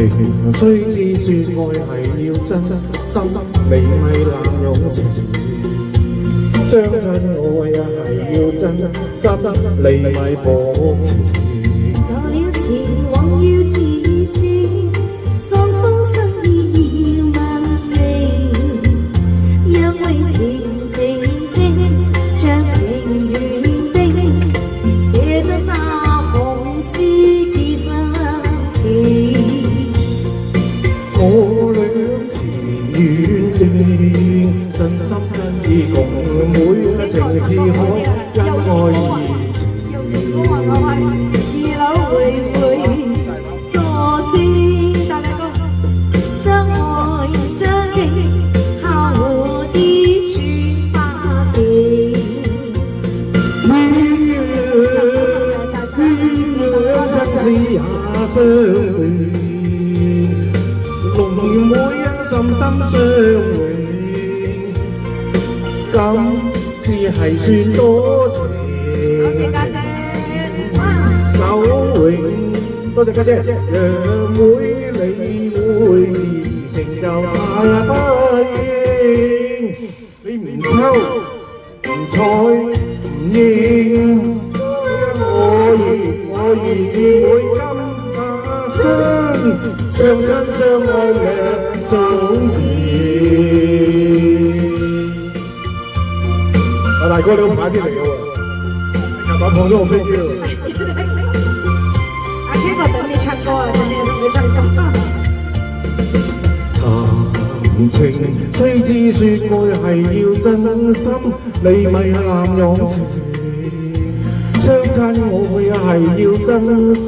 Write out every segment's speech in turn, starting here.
情雖知說愛係要真心，你咪濫用情。相親愛啊係要真心，你咪薄情。有了情往要自私，雙方心意要問明，因為情成聲，將情緣定，這對那紅絲結生情。我倆情緣定，真心真意共每情似海，因愛而情。二樓會唔會坐正？大兩個相愛相敬，靠我的全花地。生死也相會，龍年會因深深相會，今次係算多情。久永，多謝家姐，讓妹你會成就太不應，你唔抽唔睬唔應，我願意會今把身，相親相愛兩種情。大哥你好快啲嚟喎，打破咗我飛機喎。阿 K 哥等你唱歌啊，等你唱歌。談情雖知說愛係要真心，你咪濫用情。相親愛係要真心，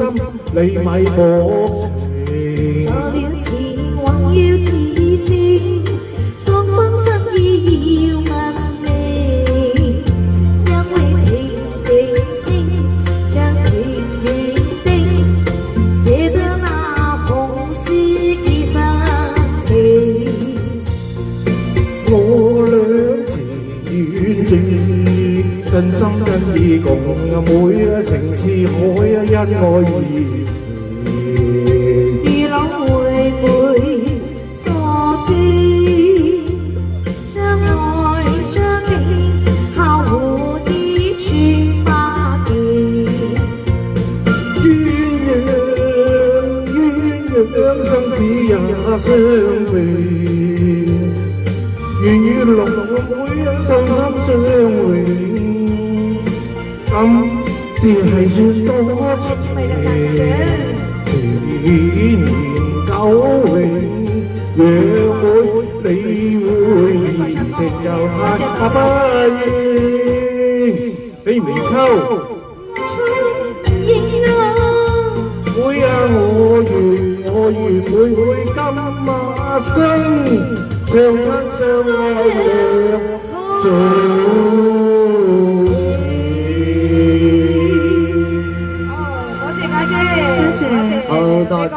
你咪薄情。有了情往要自私，雙方心意要問明，因為情成聲，將情緣定，這對那紅絲結生情。我倆情緣定，真心真意共每情似海，因愛而情。二樓會唔會坐正？相愛相敬，靠我的全花地。鴛鴦生死也相會，緣與龍會深深相會，今次係算多情。千年久永，讓妹你會成就太不應，你唔抽應啊！妹啊我願會今把身，相親相愛兩種。好多謝，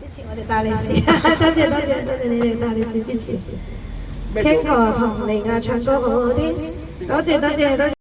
支持我哋大力士，多謝你哋大力士支持。King 哥同你唱歌好好聽，多謝。